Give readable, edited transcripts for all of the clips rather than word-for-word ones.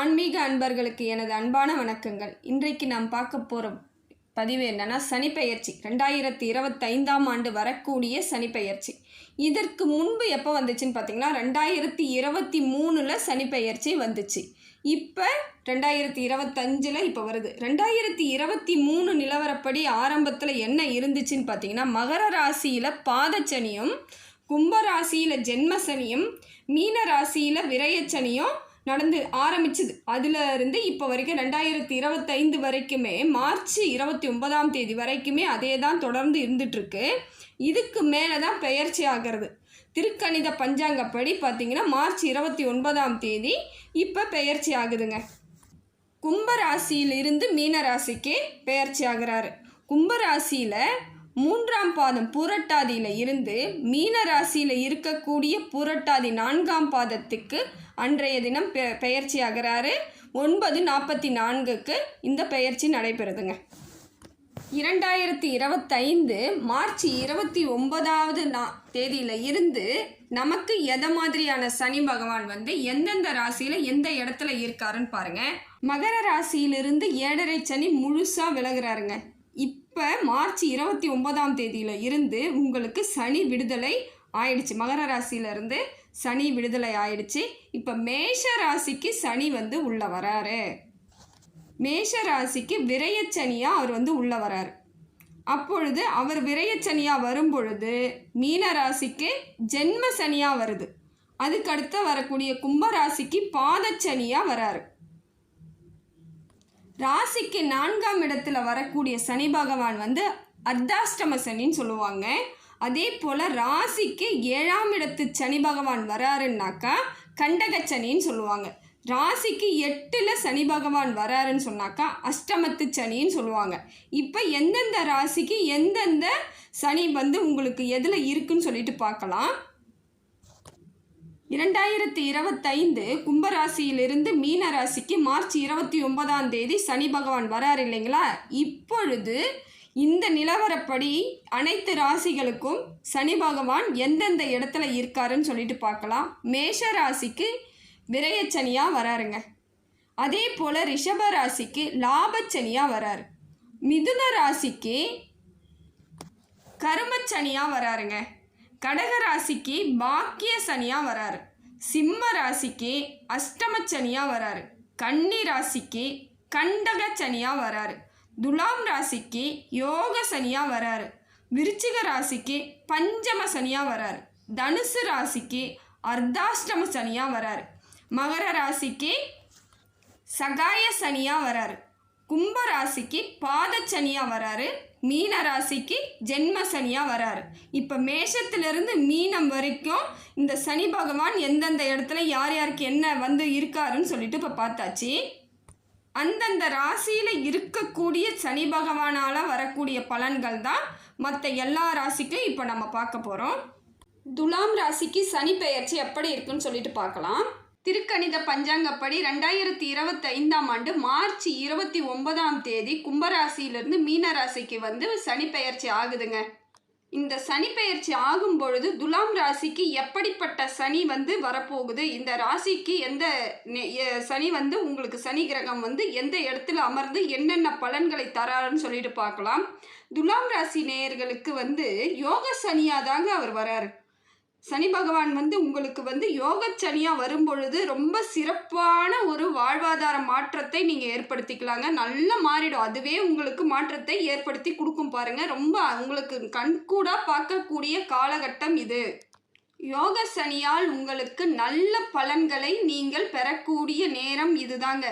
ஆன்மீக அன்பர்களுக்கு எனது அன்பான வணக்கங்கள். இன்றைக்கு நாம் பார்க்க போகிற பதிவு என்னன்னா, சனிப்பெயர்ச்சி 2025ஆம் ஆண்டு வரக்கூடிய சனிப்பெயர்ச்சி. இதற்கு முன்பு எப்போ வந்துச்சுன்னு பார்த்தீங்கன்னா 2023 சனிப்பெயர்ச்சி வந்துச்சு. இப்போ 2025 இப்போ வருது. 2023 நிலவரப்படி ஆரம்பத்தில் என்ன இருந்துச்சுன்னு பார்த்தீங்கன்னா, மகர ராசியில் பாதச்சனியும், கும்ப ராசியில் ஜென்மசனியும், மீன ராசியில் விரயச்சனியும் நடந்து ஆரம்பிச்சுது. அதில் இருந்து இப்போ வரைக்கும் 2025 வரைக்குமே மார்ச் 29ஆம் தேதி வரைக்குமே அதே தான் தொடர்ந்து இருந்துகிட்ருக்கு. இதுக்கு மேலே தான் பெயர்ச்சி ஆகிறது. திருக்கணித பஞ்சாங்கப்படி பார்த்திங்கன்னா மார்ச் 29ஆம் தேதி இப்போ பெயர்ச்சி ஆகுதுங்க. கும்பராசியிலிருந்து மீன ராசிக்கு பெயர்ச்சி ஆகிறாரு. கும்பராசியில் 3ஆம் பாதம் பூரட்டாதியில் இருந்து மீன ராசியில் இருக்கக்கூடிய பூரட்டாதி 4ஆம் பாதத்துக்கு அன்றைய தினம் பெயர்ச்சி ஆகிறாரு. 9:44க்கு இந்த பெயர்ச்சி நடைபெறுதுங்க. 2025 மார்ச் 29ஆவது தேதியில் இருந்து நமக்கு எதை மாதிரியான சனி பகவான் எந்தெந்த ராசியில் எந்த இடத்துல இருக்காருன்னு பாருங்கள். மகர ராசியிலிருந்து 7.5 சனி முழுசாக விலகிறாருங்க. இப்போ மார்ச் 29ஆம் தேதியில் இருந்து உங்களுக்கு சனி விடுதலை ஆயிடுச்சு. மகர ராசியிலேருந்து சனி விடுதலை ஆயிடுச்சு. இப்போ மேஷ ராசிக்கு சனி உள்ள வராரு. மேஷ ராசிக்கு விரயச்சனியாக அவர் உள்ள வராரு. அப்பொழுது அவர் விரயச்சனியாக வரும் பொழுது மீன ராசிக்கு ஜென்ம சனியாக வருது. அதுக்கடுத்து வரக்கூடிய கும்பராசிக்கு பாதச்சனியாக வராரு. ராசிக்கு 4ஆம் இடத்துல வரக்கூடிய சனி பகவான் அர்த்தாஷ்டம சனின்னு சொல்லுவாங்க. அதே போல் ராசிக்கு 7ஆம் இடத்து சனி பகவான் வராருன்னாக்கா கண்டகச்சனின்னு சொல்லுவாங்க. ராசிக்கு 8ல் சனி பகவான் வராருன்னு சொன்னாக்கா அஷ்டமத்து சனின்னு சொல்லுவாங்க. இப்போ எந்தெந்த ராசிக்கு எந்தெந்த சனி உங்களுக்கு எதில் இருக்குன்னு சொல்லிட்டு பார்க்கலாம். 2025 கும்பராசியிலிருந்து மீன ராசிக்கு மார்ச் 29ஆம் தேதி சனி பகவான் வராரு இல்லைங்களா. இப்பொழுது இந்த நிலவரப்படி அனைத்து ராசிகளுக்கும் சனி பகவான் எந்தெந்த இடத்துல இருக்காருன்னு சொல்லிட்டு பார்க்கலாம். மேஷ ராசிக்கு விரயச்சனியாக வராருங்க. அதே போல் ரிஷப ராசிக்கு லாபச்சனியாக வராரு. மிதுன ராசிக்கு கருமச்சனியாக வராருங்க. கடக ராசிக்கு பாக்கிய சனியாக வராரு. சிம்ம ராசிக்கு அஷ்டமச்சனியாக வராரு. கன்னி ராசிக்கு கண்டக சனியாக வராரு. துலாம் ராசிக்கு யோக சனியாக வராரு. விருச்சிக ராசிக்கு பஞ்சம சனியாக வராரு. தனுசு ராசிக்கு அர்த்தாஷ்டம சனியாக வராரு. மகர ராசிக்கு சகாய சனியாக வராரு. கும்ப ராசிக்கு பாதச்சனியாக வராரு. மீன ராசிக்கு ஜென்ம சனியாக வராரு. இப்போ மேஷத்திலிருந்து மீனம் வரைக்கும் இந்த சனி பகவான் எந்தெந்த இடத்துல யார் யாருக்கு என்ன இருக்காருன்னு சொல்லிட்டு இப்போ பார்த்தாச்சு. அந்தந்த ராசியில் இருக்கக்கூடிய சனி பகவானால் வரக்கூடிய பலன்கள் தான் மற்ற எல்லா ராசிக்கும் இப்போ நம்ம பார்க்க போகிறோம். துலாம் ராசிக்கு சனி பெயர்ச்சி எப்படி இருக்குன்னு சொல்லிட்டு பார்க்கலாம். திருக்கணித பஞ்சாங்கப்படி 2025ஆம் ஆண்டு மார்ச் 29ஆம் தேதி கும்பராசியிலிருந்து மீன ராசிக்கு சனி பெயர்ச்சி ஆகுதுங்க. இந்த சனி பெயர்ச்சி ஆகும் பொழுது துலாம் ராசிக்கு எப்படிப்பட்ட சனி வரப்போகுது, இந்த ராசிக்கு எந்த சனி உங்களுக்கு சனி கிரகம் எந்த இடத்துல அமர்ந்து என்னென்ன பலன்களை தராருன்னு சொல்லிட்டு பார்க்கலாம். துலாம் ராசி நேயர்களுக்கு யோக சனியாக தாங்க அவர் வராரு. சனி பகவான் உங்களுக்கு யோகச்சனியாக வரும்பொழுது ரொம்ப சிறப்பான ஒரு வாழ்வாதார மாற்றத்தை நீங்கள் ஏற்படுத்திக்கலாங்க. நல்லா மாறிடும். அதுவே உங்களுக்கு மாற்றத்தை ஏற்படுத்தி கொடுக்கும் பாருங்கள். ரொம்ப உங்களுக்கு கண்கூடாக பார்க்கக்கூடிய காலகட்டம் இது. யோக சனியால் உங்களுக்கு நல்ல பலன்களை நீங்கள் பெறக்கூடிய நேரம் இதுதாங்க.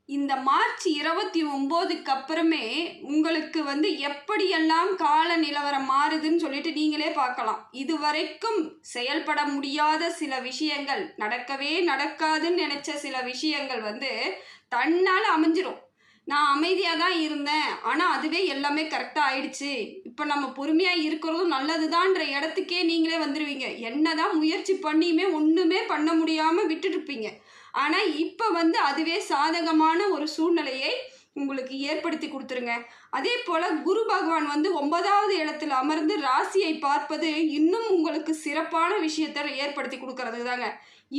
இந்த மார்ச் 29க்கு அப்புறமே உங்களுக்கு எப்படியெல்லாம் கால நிலவரம் மாறுதுன்னு சொல்லிட்டு நீங்களே பார்க்கலாம். இதுவரைக்கும் செயல்பட முடியாத சில விஷயங்கள், நடக்கவே நடக்காதுன்னு நினச்ச சில விஷயங்கள் தன்னால் அமைஞ்சிரும். நான் அமைதியாக தான் இருந்தேன், ஆனால் அதுவே எல்லாமே கரெக்டாக ஆயிடுச்சு, இப்போ நம்ம பொறுமையாக இருக்கிறதும் நல்லது தான்ற இடத்துக்கே நீங்களே வந்துடுவீங்க. என்ன தான் முயற்சி பண்ணியுமே ஒன்றுமே பண்ண முடியாமல் விட்டுட்டுருப்பீங்க. ஆனால் இப்போ அதுவே சாதகமான ஒரு சூழ்நிலையை உங்களுக்கு ஏற்படுத்தி கொடுத்துருங்க. அதே போல் குரு பகவான் 9வது இடத்துல அமர்ந்து ராசியை பார்ப்பது இன்னும் உங்களுக்கு சிறப்பான விஷயத்தை ஏற்படுத்தி கொடுக்கறது தாங்க.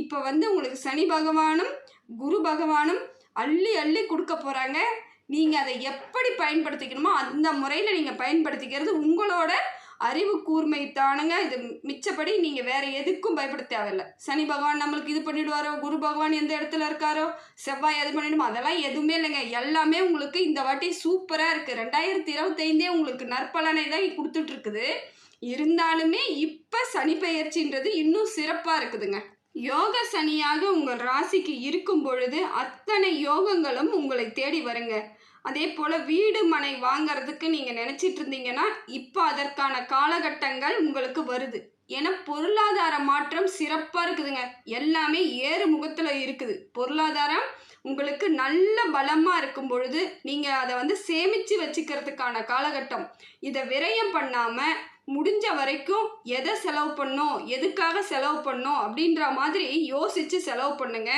இப்போ உங்களுக்கு சனி பகவானும் குரு பகவானும் அள்ளி அள்ளி கொடுக்க போகிறாங்க. நீங்கள் அதை எப்படி பயன்படுத்திக்கணுமோ அந்த முறையில் நீங்கள் பயன்படுத்திக்கிறது உங்களோட அறிவு கூர்மை தானுங்க. இது மிச்சப்படி நீங்கள் வேறு எதுக்கும் பயப்பட தேவையில்லை. சனி பகவான் நம்மளுக்கு இது பண்ணிவிடுவாரோ, குரு பகவான் எந்த இடத்துல இருக்காரோ, செவ்வாய் எது பண்ணிடுமோ, அதெல்லாம் எதுவுமே இல்லைங்க. எல்லாமே உங்களுக்கு இந்த வாட்டி சூப்பராக இருக்குது. 2025 உங்களுக்கு நற்பலனை தான் கொடுத்துட்ருக்குது. இருந்தாலுமே இப்போ சனி பெயர்ச்சின்றது இன்னும் சிறப்பாக இருக்குதுங்க. யோக சனியாக உங்கள் ராசிக்கு இருக்கும் பொழுது அத்தனை யோகங்களும் உங்களை தேடி வருங்க. அதே போல் வீடு மனை வாங்கிறதுக்கு நீங்கள் நினச்சிட்டு இருந்தீங்கன்னா இப்போ அதற்கான காலகட்டங்கள் உங்களுக்கு வருது. ஏன்னா பொருளாதார மாற்றம் சிறப்பாக இருக்குதுங்க. எல்லாமே ஏறு முகத்தில் இருக்குது. பொருளாதாரம் உங்களுக்கு நல்ல பலமாக இருக்கும் பொழுது நீங்கள் அதை சேமித்து வச்சுக்கிறதுக்கான காலகட்டம். இதை விரயம் பண்ணாமல் முடிஞ்ச வரைக்கும் எதை செலவு பண்ணோம், எதுக்காக செலவு பண்ணோம் அப்படின்ற மாதிரி யோசித்து செலவு பண்ணுங்க.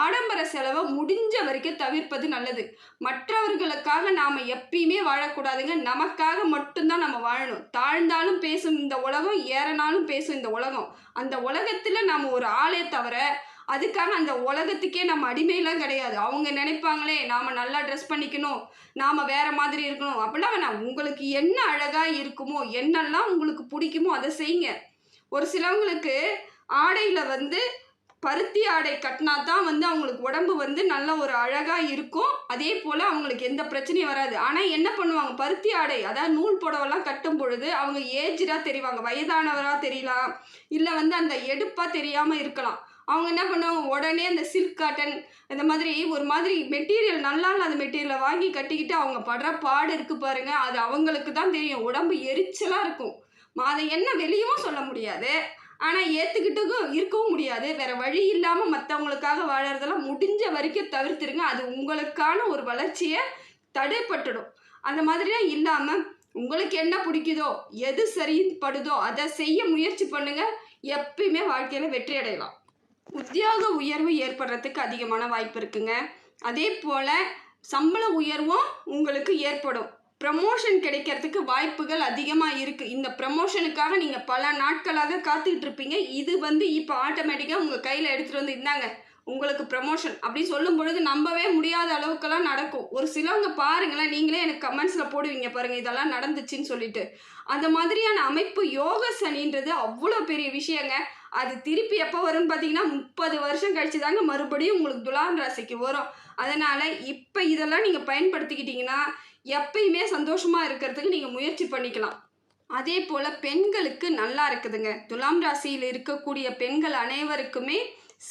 ஆடம்பர செலவை முடிஞ்ச வரைக்கும் தவிர்ப்பது நல்லது. மற்றவர்களுக்காக நாம் எப்பயுமே வாழக்கூடாதுங்க. நமக்காக மட்டும்தான் நம்ம வாழணும். தாழ்ந்தாலும் பேசும் இந்த உலகம், ஏறனாலும் பேசும் இந்த உலகம். அந்த உலகத்தில் நம்ம ஒரு ஆளே தவிர அதுக்காக அந்த உலகத்துக்கே நம்ம அடிமையெல்லாம் கிடையாது. அவங்க நினைப்பாங்களே நாம் நல்லா ட்ரெஸ் பண்ணிக்கணும், நாம் வேறு மாதிரி இருக்கணும் அப்படிலாம் வேணாம். உங்களுக்கு என்ன அழகாக இருக்குமோ, என்னெல்லாம் உங்களுக்கு பிடிக்குமோ அதை செய்யுங்க. ஒரு சிலவங்களுக்கு ஆடையில் பருத்தி ஆடை கட்டினா தான் அவங்களுக்கு உடம்பு நல்ல ஒரு அழகாக இருக்கும். அதே போல் அவங்களுக்கு எந்த பிரச்சனையும் வராது. ஆனால் என்ன பண்ணுவாங்க, பருத்தி ஆடை அதாவது நூல் புடவெல்லாம் கட்டும் பொழுது அவங்க ஏஜ்டாக தெரிவாங்க, வயதானவராக தெரியலாம், இல்லை அந்த எடுப்பாக தெரியாமல் இருக்கலாம். அவங்க என்ன பண்ணுவாங்க, உடனே அந்த சில்க் காட்டன் இந்த மாதிரி ஒரு மாதிரி மெட்டீரியல் நல்லா இல்லாத மெட்டீரியலை வாங்கி கட்டிக்கிட்டு அவங்க படுற பாடு இருக்குது பாருங்கள். அது அவங்களுக்கு தான் தெரியும். உடம்பு எரிச்சலாக இருக்கும். அதை என்ன வெளியவும் சொல்ல முடியாது, ஆனால் ஏற்றுக்கிட்டும் இருக்கவும் முடியாது. வேறு வழி இல்லாமல் மற்றவங்களுக்காக வாழறதெல்லாம் முடிஞ்ச வரைக்கும் தவிர்த்துருங்க. அது உங்களுக்கான ஒரு வளர்ச்சியை தடைப்பட்டுடும். அந்த மாதிரிலாம் இல்லாமல் உங்களுக்கு என்ன பிடிக்குதோ, எது சரிப்படுதோ அதை செய்ய முயற்சி பண்ணுங்கள். எப்பயுமே வாழ்க்கையில் வெற்றி அடையலாம். உத்தியோக உயர்வு ஏற்படுறதுக்கு அதிகமான வாய்ப்பு இருக்குங்க. அதே போல் சம்பள உயர்வும் உங்களுக்கு ஏற்படும். ப்ரமோஷன் கிடைக்கிறதுக்கு வாய்ப்புகள் அதிகமாக இருக்குது. இந்த ப்ரமோஷனுக்காக நீங்கள் பல நாட்களாக காத்துக்கிட்டு இருப்பீங்க. இது இப்போ ஆட்டோமேட்டிக்காக உங்கள் கையில் எடுத்துகிட்டு இந்தாங்க உங்களுக்கு ப்ரமோஷன் அப்படின்னு சொல்லும் பொழுது நம்பவே முடியாத அளவுக்கெல்லாம் நடக்கும். ஒரு சிலவங்க பாருங்களேன், நீங்களே எனக்கு கமெண்ட்ஸில் போடுவீங்க பாருங்கள், இதெல்லாம் நடந்துச்சுன்னு சொல்லிட்டு. அந்த மாதிரியான அமைப்பு யோக சனின்றது அவ்வளோ பெரிய விஷயங்க. அது திருப்பி எப்போ வரும்னு பார்த்தீங்கன்னா 30 வருஷம் கழிச்சு தாங்க மறுபடியும் உங்களுக்கு துலாம் ராசிக்கு வரும். அதனால் இப்போ இதெல்லாம் நீங்கள் பயன்படுத்திக்கிட்டிங்கன்னா எப்பயுமே சந்தோஷமாக இருக்கிறதுக்கு நீங்கள் முயற்சி பண்ணிக்கலாம். அதே போல் பெண்களுக்கு நல்லா இருக்குதுங்க. துலாம் ராசியில் இருக்கக்கூடிய பெண்கள் அனைவருக்குமே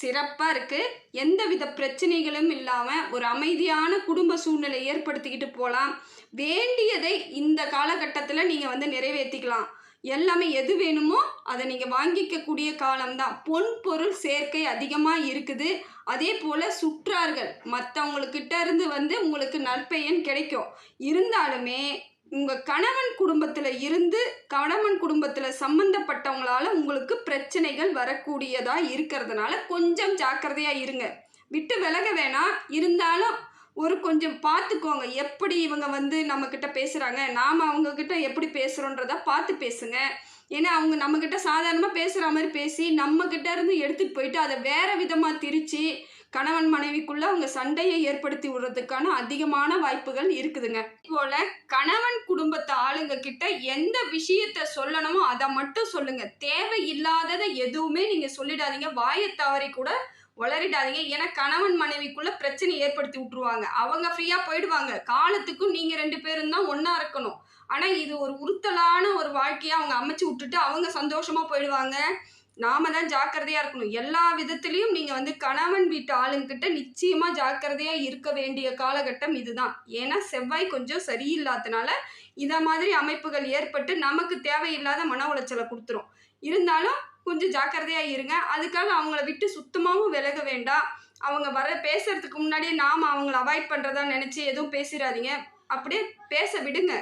சிறப்பாக இருக்குது. எந்தவித பிரச்சனைகளும் இல்லாமல் ஒரு அமைதியான குடும்ப சூழ்நிலை ஏற்படுத்திக்கிட்டு போகலாம். வேண்டியதை இந்த காலகட்டத்தில் நீங்கள் நிறைவேற்றிக்கலாம். எல்லாமே எது வேணுமோ அதை நீங்கள் வாங்கிக்கக்கூடிய காலம்தான். பொன் பொருள் சேர்க்கை அதிகமாக இருக்குது. அதே போல் சுற்றார்கள் மற்றவங்கக்கிட்ட இருந்து உங்களுக்கு நற்பெயன் கிடைக்கும். இருந்தாலுமே உங்கள் கணவன் குடும்பத்தில் சம்மந்தப்பட்டவங்களால உங்களுக்கு பிரச்சனைகள் வரக்கூடியதாக இருக்கிறதுனால கொஞ்சம் ஜாக்கிரதையாக இருங்க. விட்டு விலக வேணாம். இருந்தாலும் கொஞ்சம் பார்த்துக்கோங்க. எப்படி இவங்க நம்மக்கிட்ட பேசுகிறாங்க, நாம் அவங்கக்கிட்ட எப்படி பேசுகிறோன்றதை பார்த்து பேசுங்க. ஏன்னா அவங்க நம்மக்கிட்ட சாதாரணமாக பேசுகிற மாதிரி பேசி நம்மக்கிட்ட இருந்து எடுத்துகிட்டு போயிட்டு அதை வேறு விதமாக திரித்து கணவன் மனைவிக்குள்ளே அவங்க சண்டையை ஏற்படுத்தி விடுறதுக்கான அதிகமான வாய்ப்புகள் இருக்குதுங்க. இதுபோல் கணவன் குடும்பத்து ஆளுங்க கிட்ட எந்த விஷயத்த சொல்லணுமோ அதை மட்டும் சொல்லுங்கள். தேவையில்லாததை எதுவுமே நீங்கள் சொல்லிடாதீங்க. வாயை தவறி கூட வளரிடாதீங்க. ஏன்னா கணவன் மனைவிக்குள்ளே பிரச்சனை ஏற்படுத்தி விட்ருவாங்க. அவங்க ஃப்ரீயாக போயிடுவாங்க. காலத்துக்கும் நீங்கள் 2 பேரும் தான் ஒன்றா இருக்கணும். ஆனால் இது ஒரு உறுத்தலான ஒரு வாழ்க்கையை அவங்க அமைச்சு விட்டுட்டு அவங்க சந்தோஷமாக போயிடுவாங்க. நாம தான் ஜாக்கிரதையாக இருக்கணும். எல்லா விதத்துலேயும் நீங்கள் கணவன் வீட்டு ஆளுங்கிட்ட நிச்சயமாக ஜாக்கிரதையாக இருக்க வேண்டிய காலகட்டம் இதுதான். ஏன்னா செவ்வாய் கொஞ்சம் சரியில்லாதனால இதை மாதிரி அமைப்புகள் ஏற்பட்டு நமக்கு தேவையில்லாத மன உளைச்சலை கொடுத்துரும். இருந்தாலும் கொஞ்சம் ஜாக்கிரதையாக இருங்க. அதுக்காக அவங்கள விட்டு சுத்தமாகவும் விலக வேண்டாம். அவங்க பேசுறதுக்கு முன்னாடியே நாம் அவங்கள அவாய்ட் பண்ணுறதா நினச்சி எதுவும் பேசிடாதீங்க. அப்படியே பேச விடுங்க.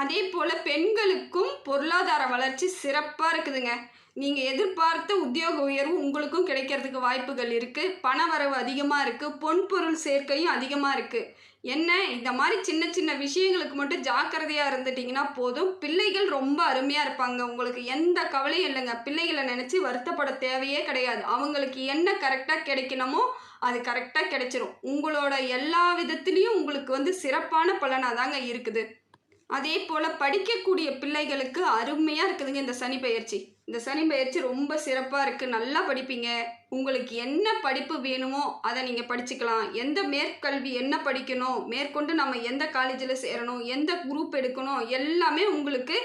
அதே போல் பெண்களுக்கும் பொருளாதார வளர்ச்சி சிறப்பாக இருக்குதுங்க. நீங்கள் எதிர்பார்த்த உத்தியோக உயர்வு உங்களுக்கும் கிடைக்கிறதுக்கு வாய்ப்புகள் இருக்குது. பண வரவு அதிகமாக இருக்குது. பொன் பொருள் சேர்க்கையும் அதிகமாக இருக்குது. என்ன இந்த மாதிரி சின்ன சின்ன விஷயங்களுக்கு மட்டும் ஜாக்கிரதையாக இருந்துட்டிங்கன்னா போதும். பிள்ளைகள் ரொம்ப அருமையாக இருப்பாங்க. உங்களுக்கு எந்த கவலையும் இல்லைங்க. பிள்ளைகளை நினச்சி வருத்தப்பட தேவையே கிடையாது. அவங்களுக்கு என்ன கரெக்டாக கிடைக்கணுமோ அது கரெக்டாக கிடைச்சிரும். உங்களோட எல்லா விதத்துலேயும் உங்களுக்கு வந்து சிறப்பான பலனாக தாங்க இருக்குது. அதே போல் படிக்கக்கூடிய பிள்ளைகளுக்கு அருமையாக இருக்குதுங்க இந்த சனி பெயர்ச்சி. இந்த சனி பெயர்ச்சி ரொம்ப சிறப்பாக இருக்குது. நல்லா படிப்பீங்க. உங்களுக்கு என்ன படிப்பு வேணுமோ அதை நீங்கள் படிச்சுக்கலாம். எந்த மேற்கல்வி என்ன படிக்கணும், மேற்கொண்டு நம்ம எந்த காலேஜில் சேரணும், எந்த குரூப் எடுக்கணும், எல்லாமே உங்களுக்கு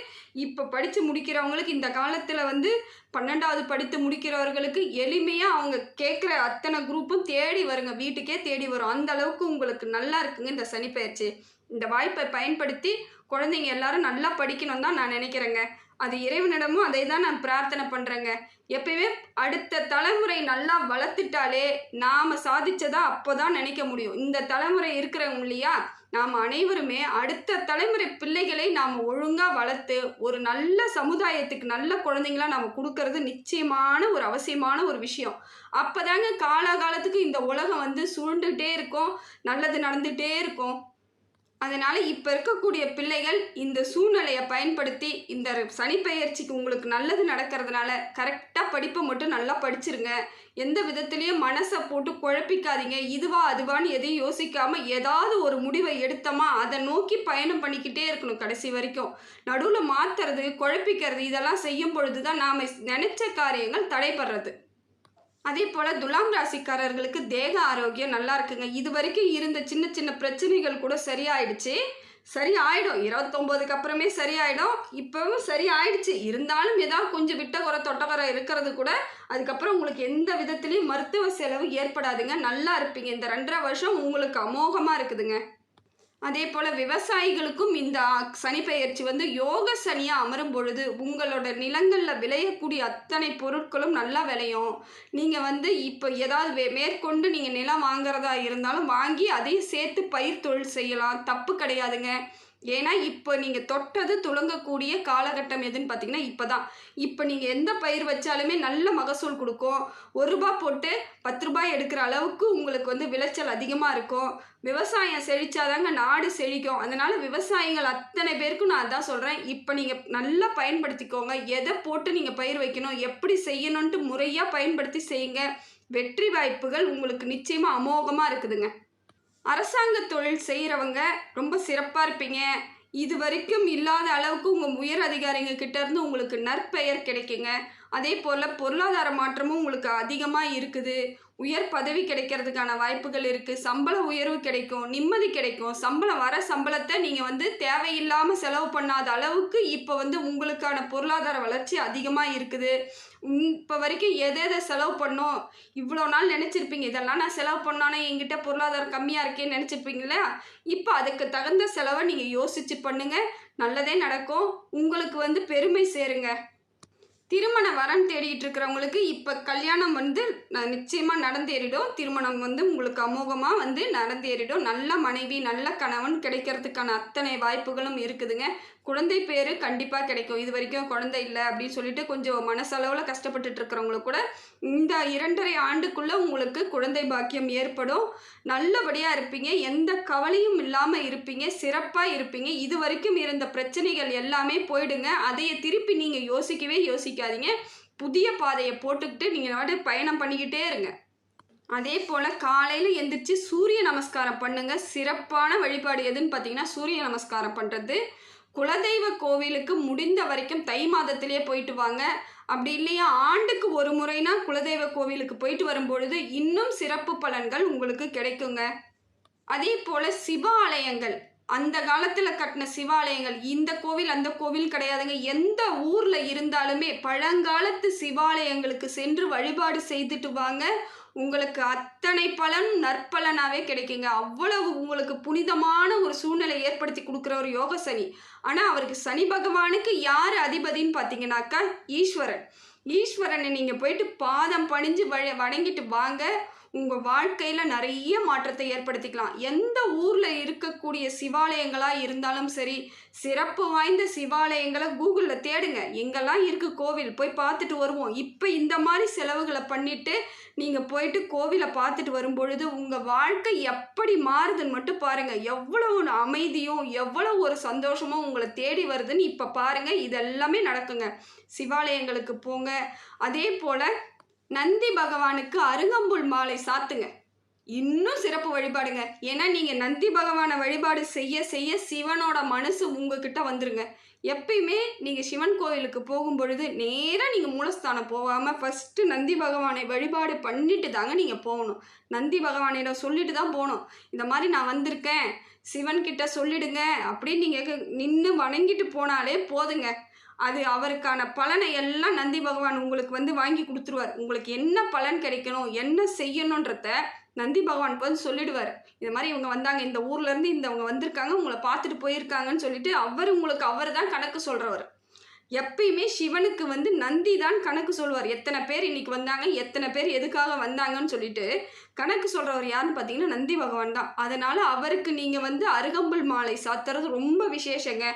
இப்போ படித்து முடிக்கிறவங்களுக்கு இந்த காலத்தில் வந்து 12வது படித்து முடிக்கிறவர்களுக்கு எளிமையாக அவங்க கேட்குற அத்தனை குரூப்பும் தேடி வருங்க, வீட்டுக்கே தேடி வரும். அந்த அளவுக்கு உங்களுக்கு நல்லா இருக்குங்க இந்த சனி பெயர்ச்சி. இந்த வாய்ப்பை பயன்படுத்தி குழந்தைங்க எல்லாரும் நல்லா படிக்கணும் தான் நான் நினைக்கிறேங்க. அது இறைவனிடமும் அதை தான் நான் பிரார்த்தனை பண்ணுறேங்க. எப்பயுமே அடுத்த தலைமுறை நல்லா வளர்த்துட்டாலே நாம் சாதிச்சதா அப்போ தான் நினைக்க முடியும். இந்த தலைமுறை இருக்கிறவங்க இல்லையா, நாம் அனைவருமே அடுத்த தலைமுறை பிள்ளைகளை நாம் ஒழுங்காக வளர்த்து ஒரு நல்ல சமுதாயத்துக்கு நல்ல குழந்தைங்களா நாம் கொடுக்கறது நிச்சயமான ஒரு அவசியமான ஒரு விஷயம். அப்போ தாங்க காலகாலத்துக்கு இந்த உலகம் வந்து சுருண்டுகிட்டே இருக்கும், நல்லது நடந்துகிட்டே இருக்கும். அதனால் இப்போ இருக்கக்கூடிய பிள்ளைகள் இந்த சூழ்நிலையை பயன்படுத்தி இந்த சனிப்பெயர்ச்சிக்கு உங்களுக்கு நல்லது நடக்கிறதுனால கரெக்டாக படிப்பை மட்டும் நல்லா படிச்சிருங்க. எந்த விதத்துலேயும் மனசை போட்டு குழப்பிக்காதீங்க. இதுவா அதுவான்னு எதையும் யோசிக்காமல் ஏதாவது ஒரு முடிவை எடுத்தோமா அதை நோக்கி பயணம் பண்ணிக்கிட்டே இருக்கணும் கடைசி வரைக்கும். நடுவில் மாற்றுறது, குழப்பிக்கிறது இதெல்லாம் செய்யும் பொழுது தான் நாம் நினச்ச காரியங்கள் தடைபடுறது. அதே போல் துலாம் ராசிக்காரர்களுக்கு தேக ஆரோக்கியம் நல்லா இருக்குங்க. இது வரைக்கும் இருந்த சின்ன சின்ன பிரச்சனைகள் கூட சரியாயிடுச்சு. சரி ஆகிடும், 29க்கு அப்புறமே சரியாயிடும். இப்போவும் சரி ஆயிடுச்சு. இருந்தாலும் ஏதாவது கொஞ்சம் விட்ட குறை தொட்ட குறை இருக்கிறது கூட அதுக்கப்புறம் உங்களுக்கு எந்த விதத்துலேயும் மருத்துவ செலவு ஏற்படாதுங்க. நல்லா இருப்பீங்க. இந்த 2.5 வருஷம் உங்களுக்கு அமோகமாக இருக்குதுங்க. அதே போல் விவசாயிகளுக்கும் இந்த சனி பெயர்ச்சி வந்து யோக சனியாக அமரும் பொழுது உங்களோட நிலங்களில் விளையக்கூடிய அத்தனை பொருட்களும் நல்லா விளையும். நீங்கள் வந்து இப்போ ஏதாவது மேற்கொண்டு நீங்கள் நிலம் வாங்குறதா இருந்தாலும் வாங்கி அதையும் சேர்த்து பயிர் தொழில் செய்யலாம், தப்பு கிடையாதுங்க. ஏன்னா இப்போ நீங்கள் தொட்டது துளங்கக்கூடிய காலகட்டம் எதுன்னு பார்த்தீங்கன்னா இப்போ தான். இப்போ நீங்கள் எந்த பயிர் வச்சாலுமே நல்ல மகசூல் கொடுக்கும். 1 ரூபா போட்டு 10 ரூபாய் எடுக்கிற அளவுக்கு உங்களுக்கு வந்து விளைச்சல் அதிகமாக இருக்கும். விவசாயம் செழிச்சாதாங்க நாடு செழிக்கும். அதனால் விவசாயிகள் அத்தனை பேருக்கும் நான் அதான் சொல்கிறேன், இப்போ நீங்கள் நல்லா பயன்படுத்திக்கோங்க. எதை போட்டு நீங்கள் பயிர் வைக்கணும், எப்படி செய்யணுன்ட்டு முறையாக பயன்படுத்தி செய்யுங்க. வெற்றி வாய்ப்புகள் உங்களுக்கு நிச்சயமாக அமோகமாக இருக்குதுங்க. அரசாங்க தொழில் செய்கிறவங்க ரொம்ப சிறப்பாக இருப்பீங்க. இது வரைக்கும் இல்லாத அளவுக்கு உங்கள் உயர் அதிகாரிங்க கிட்டேருந்து உங்களுக்கு நற்பெயர் கிடைக்குங்க. அதே போல் பொருளாதார மாற்றமும் உங்களுக்கு அதிகமாக இருக்குது. உயர் பதவி கிடைக்கிறதுக்கான வாய்ப்புகள் இருக்குது. சம்பள உயர்வு கிடைக்கும், நிம்மதி கிடைக்கும். சம்பளம் வர சம்பளத்தை நீங்கள் வந்து தேவையில்லாமல் செலவு பண்ணாத அளவுக்கு இப்போ வந்து உங்களுக்கான பொருளாதார வளர்ச்சி அதிகமாக இருக்குது. இப்போ வரைக்கும் எதை செலவு பண்ணோம் இவ்வளோ நாள் நினச்சிருப்பீங்க, இதெல்லாம் நான் செலவு பண்ணானே என்கிட்ட பொருளாதாரம் கம்மியாக இருக்கேன்னு நினச்சிருப்பீங்களா? இப்போ அதுக்கு தகுந்த செலவை நீங்கள் யோசித்து பண்ணுங்கள். நல்லதே நடக்கும். உங்களுக்கு வந்து பெருமை சேருங்க. திருமண வரன் தேடிட்டு இருக்கிறவங்களுக்கு இப்போ கல்யாணம் வந்து நிச்சயமாக நடந்தேறிடும். திருமணம் வந்து உங்களுக்கு அமோகமாக வந்து நடந்தேறிடும். நல்ல மனைவி நல்ல கணவன் கிடைக்கிறதுக்கான அத்தனை வாய்ப்புகளும் இருக்குதுங்க. குழந்தை பேர் கண்டிப்பாக கிடைக்கும். இது வரைக்கும் குழந்தை இல்லை அப்படின்னு சொல்லிட்டு கொஞ்சம் மனசளவில் கஷ்டப்பட்டுட்டு இருக்கிறவங்களுக்கு கூட இந்த 2.5 ஆண்டுக்குள்ளே உங்களுக்கு குழந்தை பாக்கியம் ஏற்படும். நல்லபடியாக இருப்பீங்க. எந்த கவலையும் இல்லாமல் இருப்பீங்க. சிறப்பாக இருப்பீங்க. இது வரைக்கும் இருந்த பிரச்சனைகள் எல்லாமே போயிடுங்க. அதையே திருப்பி நீங்கள் யோசிக்காதீங்க. புதிய பாதையை போட்டுக்கிட்டு நீங்கள் பயணம் பண்ணிக்கிட்டே இருங்க. அதே போல் காலையில் எந்திரிச்சு சூரிய நமஸ்காரம் பண்ணுங்கள். சிறப்பான வழிபாடு எதுன்னு பார்த்தீங்கன்னா சூரிய நமஸ்காரம் பண்ணுறது. குலதெய்வ கோவிலுக்கு முடிந்த வரைக்கும் தை மாதத்திலே போயிட்டு வாங்க. அப்படி இல்லையா ஆண்டுக்கு ஒரு முறைனா குலதெய்வ கோவிலுக்கு போயிட்டு வரும்பொழுது இன்னும் சிறப்பு பலன்கள் உங்களுக்கு கிடைக்குங்க. அதே போல் சிவாலயங்கள், அந்த காலத்தில் கட்டின சிவாலயங்கள், இந்த கோவில் அந்த கோவில் கிடையாதுங்க. எந்த ஊரில் இருந்தாலுமே பழங்காலத்து சிவாலயங்களுக்கு சென்று வழிபாடு செய்துட்டு வாங்க. உங்களுக்கு அத்தனை பலன் நற்பலனாகவே கிடைக்குங்க. அவ்வளவு உங்களுக்கு புனிதமான ஒரு சூழ்நிலை ஏற்படுத்தி கொடுக்குற ஒரு யோக சனி. ஆனால் அவருக்கு சனி பகவானுக்கு யார் அதிபதின்னு பார்த்தீங்கன்னாக்கா ஈஸ்வரனை நீங்கள் போயிட்டு பாதம் பணிஞ்சு வணங்கிட்டு வாங்க. உங்கள் வாழ்க்கையில் நிறைய மாற்றத்தை ஏற்படுத்திக்கலாம். எந்த ஊரில் இருக்கக்கூடிய சிவாலயங்களாக இருந்தாலும் சரி, சிறப்பு வாய்ந்த சிவாலயங்களை கூகுளில் தேடுங்க. எங்கெல்லாம் இருக்குது கோவில், போய் பார்த்துட்டு வருவோம். இப்போ இந்த மாதிரி செலவுகளை பண்ணிவிட்டு நீங்கள் போயிட்டு கோவிலை பார்த்துட்டு வரும்பொழுது உங்கள் வாழ்க்கை எப்படி மாறுதுன்னு மட்டும் பாருங்கள். எவ்வளோ ஒரு அமைதியும் எவ்வளோ ஒரு சந்தோஷமும் உங்களை தேடி வருதுன்னு இப்போ பாருங்கள். இதெல்லாமே நடக்குங்க. சிவாலயங்களுக்கு போங்க. அதே போல் நந்தி பகவானுக்கு அருகம்புல் மாலை சாத்துங்க. இன்னும் சிறப்பு வழிபாடுங்க. ஏன்னா நீங்கள் நந்தி பகவானை வழிபாடு செய்ய செய்ய சிவனோட மனசு உங்ககிட்ட வந்துருங்க. எப்பயுமே நீங்கள் சிவன் கோயிலுக்கு போகும்பொழுது நேராக நீங்கள் மூலஸ்தானம் போகாமல் ஃபஸ்ட்டு நந்தி பகவானை வழிபாடு பண்ணிட்டு தாங்க நீங்கள் போகணும். நந்தி பகவானிடம் சொல்லிட்டு தான் போகணும். இந்த மாதிரி நான் வந்திருக்கேன், சிவன்கிட்ட சொல்லிடுங்க அப்படின்னு நீங்கள் நின்று வணங்கிட்டு போனாலே போதுங்க. அது அவருக்கான பலனை எல்லாம் நந்தி பகவான் உங்களுக்கு வந்து வாங்கி கொடுத்துருவார். உங்களுக்கு என்ன பலன் கிடைக்கணும், என்ன செய்யணுன்றத நந்தி பகவான் வந்து சொல்லிடுவார். இது மாதிரி இவங்க வந்தாங்க, இந்த ஊர்லேருந்து இவங்க வந்திருக்காங்க, உங்களை பார்த்துட்டு போயிருக்காங்கன்னு சொல்லிட்டு அவர் தான் கணக்கு சொல்கிறவர். எப்பயுமே சிவனுக்கு வந்து நந்தி தான் கணக்கு சொல்வார். எத்தனை பேர் இன்னைக்கு வந்தாங்க, எத்தனை பேர் எதுக்காக வந்தாங்கன்னு சொல்லிட்டு கணக்கு சொல்கிறவர் யாருன்னு பார்த்தீங்கன்னா நந்தி பகவான் தான். அதனால் அவருக்கு நீங்கள் வந்து அருகம்புல் மாலை சாத்துறது ரொம்ப விசேஷங்க.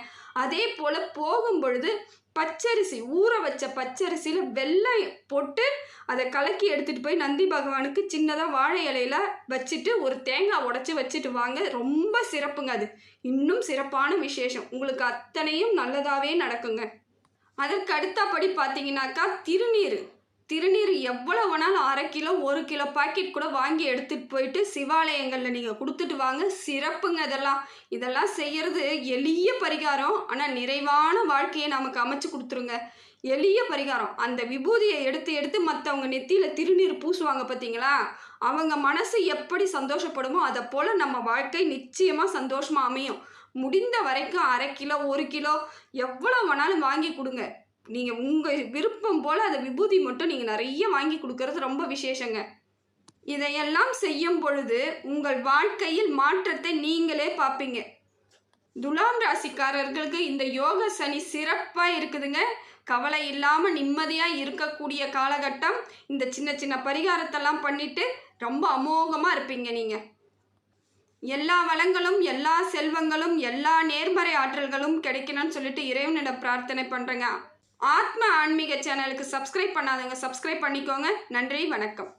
அதே போல் போகும்பொழுது பச்சரிசி, ஊற வச்ச பச்சரிசியில் வெல்லம் போட்டு அதை கலக்கி எடுத்துகிட்டு போய் நந்தி பகவானுக்கு சின்னதாக வாழை இலையில வச்சுட்டு ஒரு தேங்காய் உடச்சி வச்சுட்டு வாங்க. ரொம்ப சிறப்புங்க. அது இன்னும் சிறப்பான விசேஷம். உங்களுக்கு அத்தனையும் நல்லதாகவே நடக்குங்க. அதற்கு அடுத்தபடி பார்த்தீங்கன்னாக்கா திருநீர் எவ்வளோ வேணாலும் 1/2 கிலோ 1 கிலோ பாக்கெட் கூட வாங்கி எடுத்துகிட்டு போயிட்டு சிவாலயங்களில் நீங்கள் கொடுத்துட்டு வாங்க. சிறப்புங்க. இதெல்லாம் செய்கிறது எளிய பரிகாரம். ஆனால் நிறைவான வாழ்க்கையை நமக்கு அமைச்சு கொடுத்துருங்க. எளிய பரிகாரம். அந்த விபூதியை எடுத்து மற்றவங்க நெத்தியில் திருநீர் பூசுவாங்க பார்த்தீங்களா, அவங்க மனசு எப்படி சந்தோஷப்படுமோ அதை போல் நம்ம வாழ்க்கை நிச்சயமாக சந்தோஷமாக அமையும். முடிந்த வரைக்கும் 1/2 கிலோ 1 கிலோ எவ்வளோ வேணாலும் வாங்கி கொடுங்க. நீங்கள் உங்கள் விருப்பம் போல் அதை விபூதி மட்டும் நீங்கள் நிறைய வாங்கி கொடுக்கறது ரொம்ப விசேஷங்க. இதையெல்லாம் செய்யும் பொழுது உங்கள் வாழ்க்கையில் மாற்றத்தை நீங்களே பார்ப்பீங்க. துலாம் ராசிக்காரர்களுக்கு இந்த யோக சனி சிறப்பாக இருக்குதுங்க. கவலை இல்லாமல் நிம்மதியாக இருக்கக்கூடிய காலகட்டம். இந்த சின்ன சின்ன பரிகாரத்தெல்லாம் பண்ணிவிட்டு ரொம்ப அமோகமாக இருப்பீங்க. நீங்கள் எல்லா வளங்களும், எல்லா செல்வங்களும், எல்லா நேர்மறை ஆற்றல்களும் கிடைக்கணும்னு சொல்லிட்டு இறைவனிடம் பிரார்த்தனை பண்ணுறேங்க. ஆத்ம ஆன்மீக சேனலுக்கு சப்ஸ்கிரைப் பண்ணாதவங்க சப்ஸ்கிரைப் பண்ணிக்கோங்க. நன்றி, வணக்கம்.